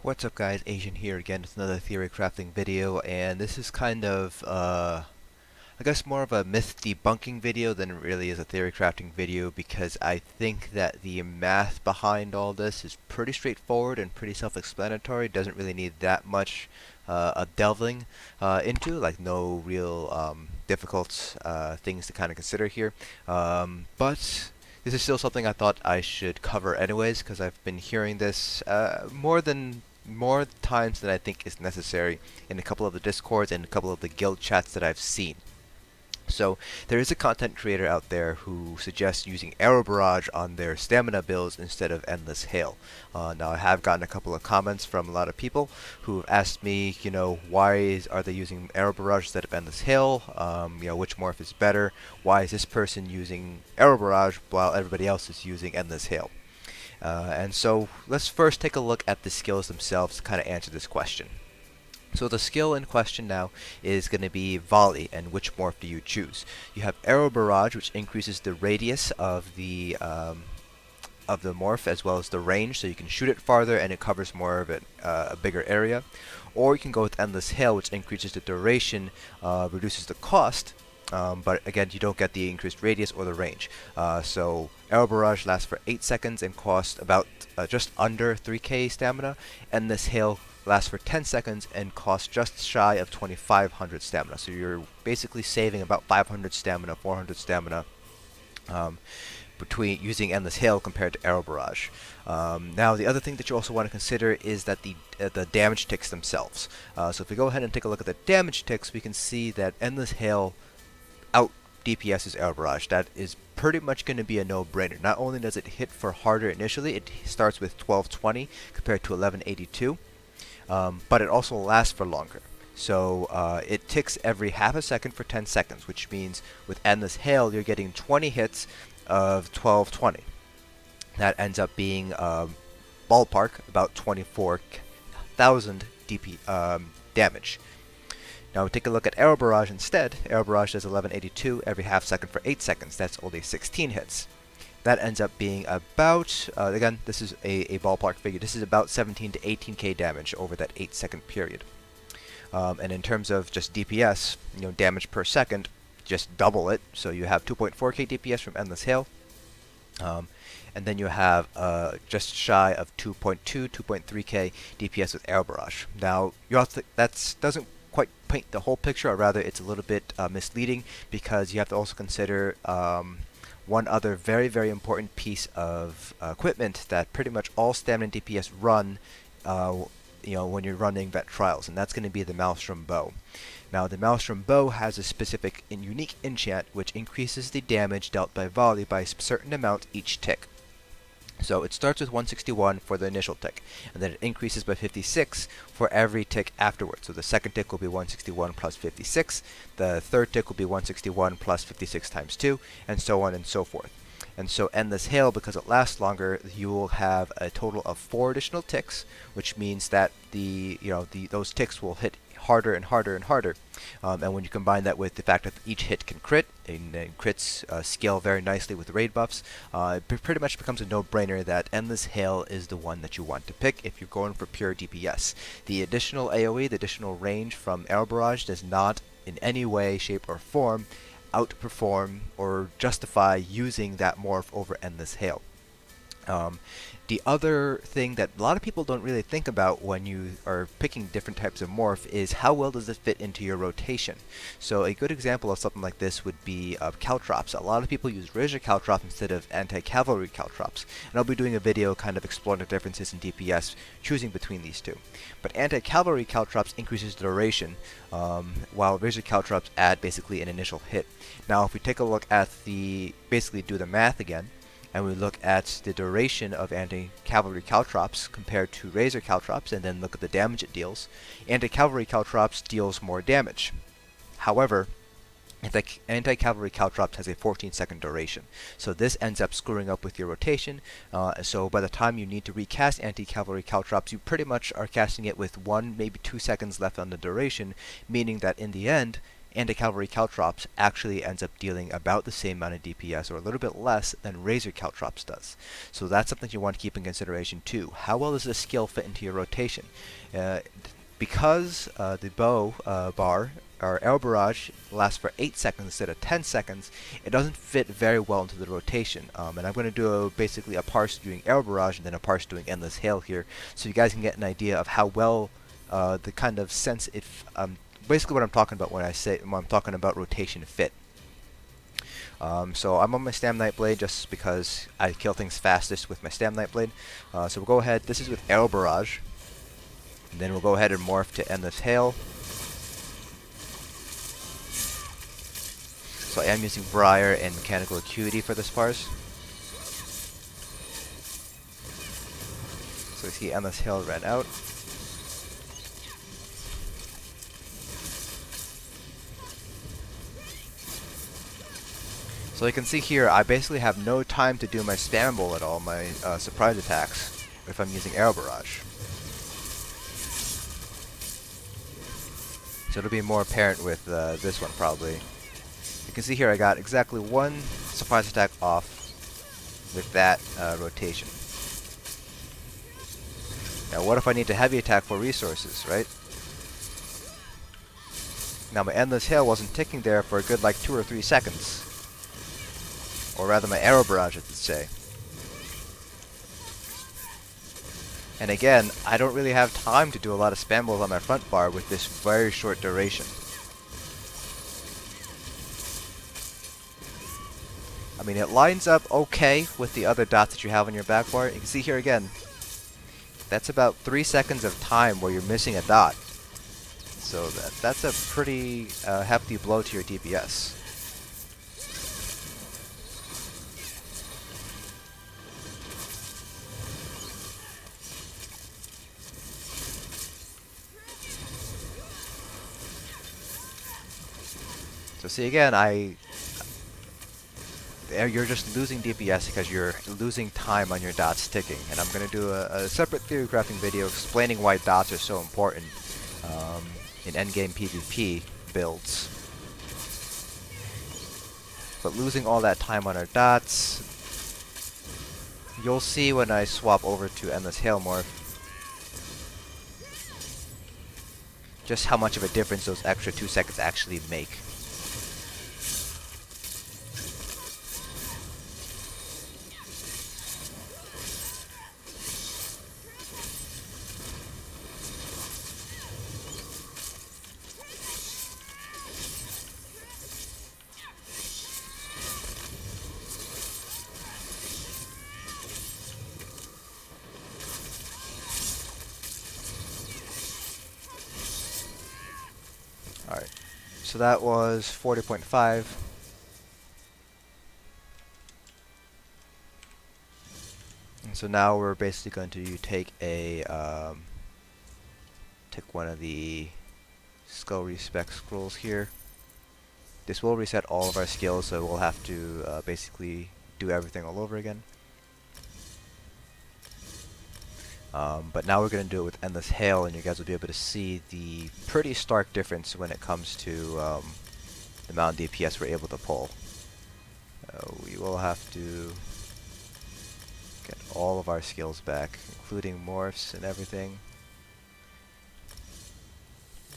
What's up guys, Asian here again with another theory crafting video, and this is kind of, I guess more of a myth debunking video than it really is a theory crafting video, because I think that the math behind all this is pretty straightforward and pretty self-explanatory. Doesn't really need that much delving into, like no real difficult things to kind of consider here. But this is still something I thought I should cover anyways, because I've been hearing this more times than I think is necessary in a couple of the discords and a couple of the guild chats that I've seen. So there is a content creator out there who suggests using Arrow Barrage on their stamina builds instead of Endless Hail. Now I have gotten a couple of comments from a lot of people who have asked me, why are they using Arrow Barrage instead of Endless Hail? Which morph is better? Why is this person using Arrow Barrage while everybody else is using Endless Hail? And so let's first take a look at the skills themselves to kind of answer this question. So the skill in question now is going to be Volley, and which morph do you choose? You have Arrow Barrage, which increases the radius of the morph as well as the range, so you can shoot it farther and it covers more of it, a bigger area. Or you can go with Endless Hail, which increases the duration, reduces the cost, but again, you don't get the increased radius or the range. So Arrow Barrage lasts for 8 seconds and costs about just under 3k stamina. Endless Hail lasts for 10 seconds and costs just shy of 2500 stamina. So you're basically saving about 500 stamina, 400 stamina between using Endless Hail compared to Arrow Barrage. Now the other thing that you also want to consider is that the damage ticks themselves. So if we go ahead and take a look at the damage ticks, we can see that Endless Hail out DPS's Arrow Barrage. That is pretty much going to be a no-brainer. Not only does it hit for harder initially, it starts with 1220 compared to 1182. But it also lasts for longer. So it ticks every half a second for 10 seconds, which means with Endless Hail, you're getting 20 hits of 1220. That ends up being ballpark about 24,000 damage. Now we take a look at Arrow Barrage instead. Arrow Barrage does 1182 every half second for 8 seconds. That's only 16 hits. That ends up being about, again, this is a ballpark figure, this is about 17 to 18k damage over that 8-second period. And in terms of just DPS, damage per second, just double it. So you have 2.4k DPS from Endless Hail. And then you have just shy of 2.3k DPS with Arrow Barrage. Now, that doesn't quite paint the whole picture, or rather it's a little bit misleading, because you have to also consider one other very, very important piece of equipment that pretty much all stamina and DPS run when you're running vet trials, and that's going to be the Maelstrom Bow. Now the Maelstrom Bow has a specific and unique enchant which increases the damage dealt by Volley by a certain amount each tick. So it starts with 161 for the initial tick, and then it increases by 56 for every tick afterwards. So the second tick will be 161 plus 56, the third tick will be 161 plus 56 times 2, and so on and so forth. And so Endless Hail, because it lasts longer, you will have a total of 4 additional ticks, which means that those ticks will hit harder and harder and harder. And when you combine that with the fact that each hit can crit, and crits scale very nicely with raid buffs, it pretty much becomes a no-brainer that Endless Hail is the one that you want to pick if you're going for pure DPS. The additional AoE, the additional range from Arrow Barrage, does not in any way, shape, or form outperform or justify using that morph over Endless Hail. The other thing that a lot of people don't really think about when you are picking different types of morph is how well does it fit into your rotation. So a good example of something like this would be Caltrops. A lot of people use Razor Caltrops instead of Anti-Cavalry Caltrops, and I'll be doing a video kind of exploring the differences in DPS, choosing between these two. But Anti-Cavalry Caltrops increases the duration, while Razor Caltrops add basically an initial hit. Now if we take a look at basically do the math again, and we look at the duration of Anti-Cavalry Caltrops compared to Razor Caltrops, and then look at the damage it deals, Anti-Cavalry Caltrops deals more damage. However, Anti-Cavalry Caltrops has a 14-second duration, so this ends up screwing up with your rotation. So by the time you need to recast Anti-Cavalry Caltrops, you pretty much are casting it with 1, maybe 2 seconds left on the duration, meaning that in the end, anti-cavalry caltrops actually ends up dealing about the same amount of DPS, or a little bit less, than razor caltrops does. So that's something you want to keep in consideration too. How well does this skill fit into your rotation? Because the bow bar, or Arrow Barrage, lasts for 8 seconds instead of 10 seconds, it doesn't fit very well into the rotation. And I'm going to do basically a parse doing Arrow Barrage and then a parse doing Endless Hail here, so you guys can get an idea of how well the kind of sense it, basically what I'm talking about when I'm talking about rotation fit. So I'm on my Stamnite Blade just because I kill things fastest with my Stamnite Blade. So we'll go ahead, this is with Arrow Barrage, and then we'll go ahead and morph to Endless Hail. So I am using Briar and Mechanical Acuity for this parse. So we see Endless Hail ran out. So you can see here, I basically have no time to do my spam bowl at all, my surprise attacks, if I'm using Arrow Barrage. So it'll be more apparent with this one probably. You can see here I got exactly one surprise attack off with that rotation. Now what if I need to heavy attack for resources, right? Now my Endless Hail wasn't ticking there for a good like 2 or 3 seconds. Or rather my Arrow Barrage, I should say. And again, I don't really have time to do a lot of spam bowls on my front bar with this very short duration. I mean, it lines up okay with the other dots that you have on your back bar. You can see here again, that's about 3 seconds of time where you're missing a dot. So that's a pretty hefty blow to your DPS. So see again, you're just losing DPS because you're losing time on your dots ticking. And I'm going to do a separate theory crafting video explaining why dots are so important in endgame PvP builds. But losing all that time on our dots, you'll see when I swap over to Endless Hail morph, just how much of a difference those extra 2 seconds actually make. Alright, so that was 40.5. And so now we're basically going to take one of the skill respec scrolls here. This will reset all of our skills, so we'll have to basically do everything all over again. But now we're going to do it with Endless Hail, and you guys will be able to see the pretty stark difference when it comes to the amount of DPS we're able to pull. We will have to get all of our skills back, including morphs and everything.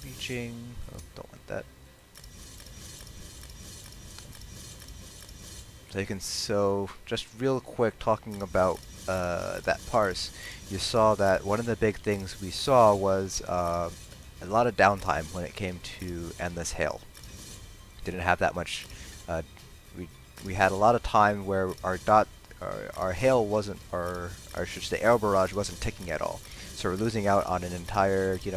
Reaching, oh, don't want that. So just real quick, talking about that parse, you saw that one of the big things we saw was a lot of downtime when it came to Endless Hail. Didn't have that much. We had a lot of time where our hail wasn't, or I should say, Arrow Barrage wasn't ticking at all. So we're losing out on an entire, 2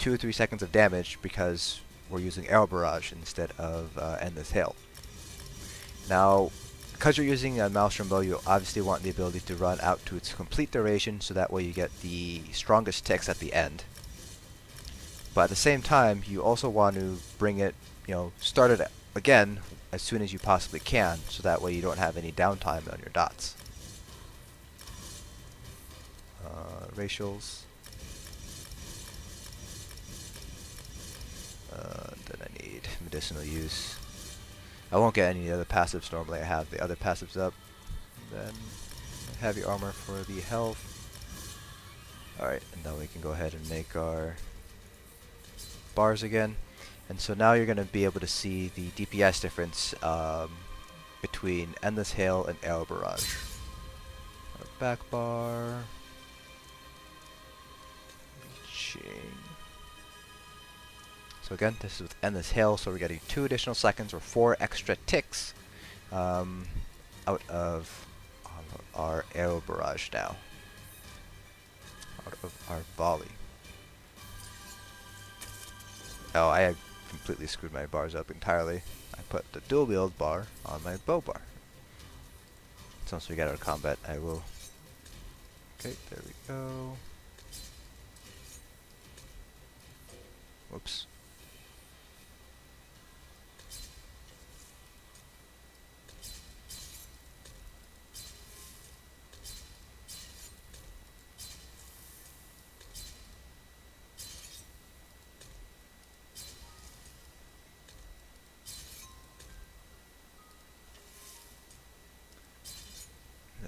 or 3 seconds of damage because we're using Arrow Barrage instead of Endless Hail. Now, because you're using a Maelstrom bow, you obviously want the ability to run out to its complete duration, so that way you get the strongest ticks at the end. But at the same time, you also want to bring it, start it again as soon as you possibly can, so that way you don't have any downtime on your dots. Racials. Then I need Alright, medicinal use. I won't get any other passives. Normally I have the other passives up. Then heavy armor for the health. Alright, and now we can go ahead and make our bars again. And so now you're going to be able to see the DPS difference between Endless Hail and Arrow Barrage. Our back bar. Reaching. So again, this is with Endless Hail, so we're getting 2 additional seconds or 4 extra ticks out of our Arrow Barrage now. Out of our Volley. Oh, I completely screwed my bars up entirely. I put the dual wield bar on my bow bar. So once we get out of combat, I will... Okay, there we go. Whoops.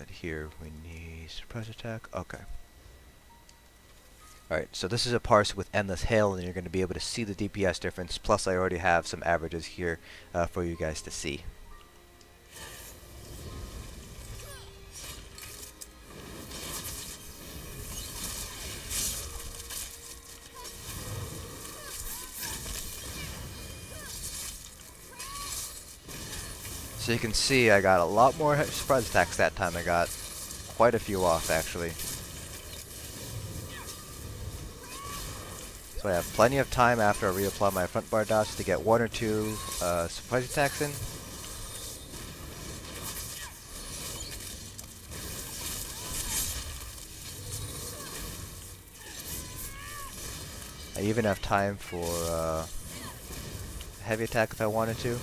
Here we need surprise attack. Okay. Alright, so this is a parse with Endless Hail, and you're going to be able to see the DPS difference, plus I already have some averages here for you guys to see. So you can see I got a lot more surprise attacks that time. I got quite a few off actually. So I have plenty of time after I reapply my front bar dots to get 1 or 2 surprise attacks in. I even have time for heavy attack if I wanted to.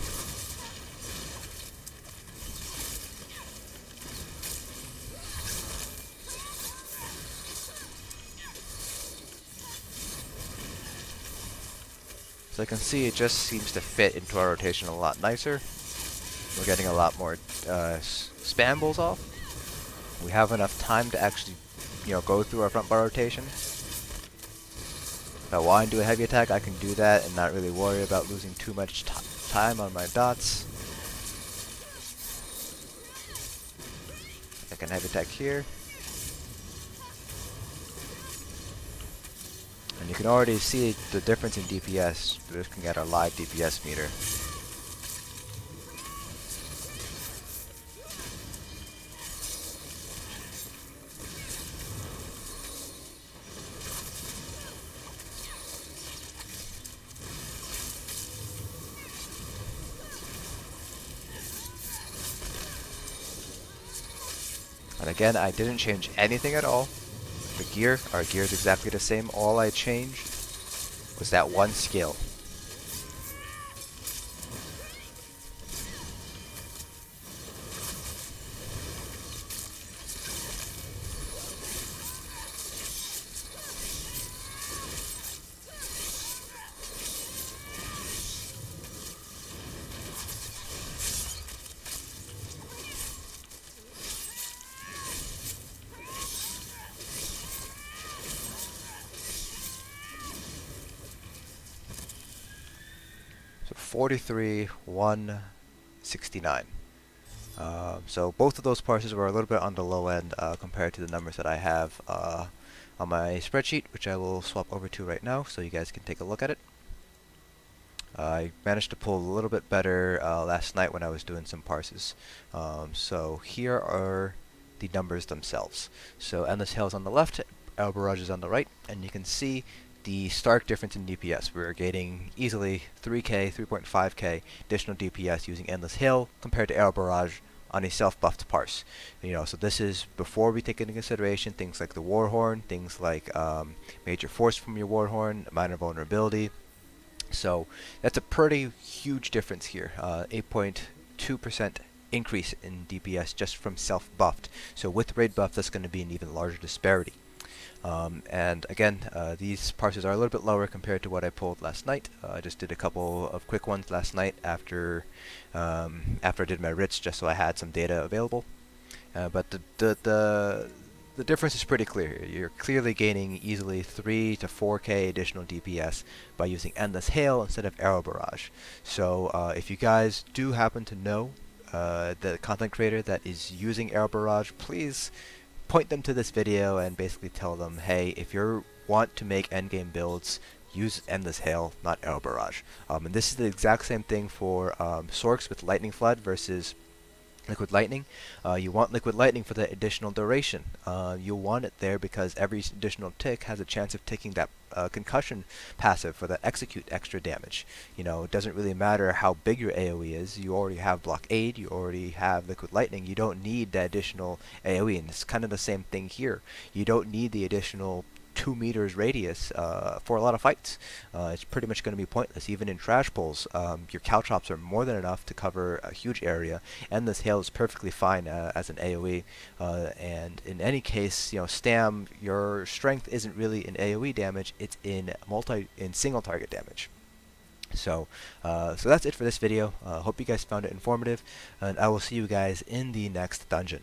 So I can see it just seems to fit into our rotation a lot nicer. We're getting a lot more spambles off. We have enough time to actually, go through our front bar rotation. If I want to do a heavy attack, I can do that and not really worry about losing too much time on my dots. I can heavy attack here. And you can already see the difference in DPS looking at our live DPS meter. And again, I didn't change anything at all. The gear, our gear is exactly the same. All I changed was that one skill. So 43, 169. So both of those parses were a little bit on the low end compared to the numbers that I have on my spreadsheet, which I will swap over to right now so you guys can take a look at it. I managed to pull a little bit better last night when I was doing some parses. So here are the numbers themselves. So Endless Hail is on the left, Arrow Barrage is on the right, and you can see the stark difference in DPS. We're getting easily 3k, 3.5k additional DPS using Endless Hail compared to Arrow Barrage on a self-buffed parse. So this is before we take into consideration things like the Warhorn, things like major force from your Warhorn, minor vulnerability. So that's a pretty huge difference here, 8.2% increase in DPS just from self-buffed. So with raid buff, that's going to be an even larger disparity. And again, these parses are a little bit lower compared to what I pulled last night. I just did a couple of quick ones last night after I did my writs, just so I had some data available. But the difference is pretty clear here. You're clearly gaining easily 3 to 4K additional DPS by using Endless Hail instead of Arrow Barrage. So if you guys do happen to know the content creator that is using Arrow Barrage, please point them to this video and basically tell them, hey, if you want to make endgame builds, use Endless Hail, not Arrow Barrage. And this is the exact same thing for Sorks with Lightning Flood versus Liquid Lightning. You want Liquid Lightning for the additional duration. You'll want it there because every additional tick has a chance of taking that concussion passive for the execute extra damage. You know, it doesn't really matter how big your AoE is. You already have blockade, you already have Liquid Lightning. You don't need the additional AoE, and it's kind of the same thing here. You don't need the additional 2 meters radius for a lot of fights. It's pretty much going to be pointless. Even in trash pulls, your caltrops are more than enough to cover a huge area, and this hail is perfectly fine as an AoE. And in any case, you know, Stam, your strength isn't really in AoE damage; it's in single target damage. So that's it for this video. Hope you guys found it informative, and I will see you guys in the next dungeon.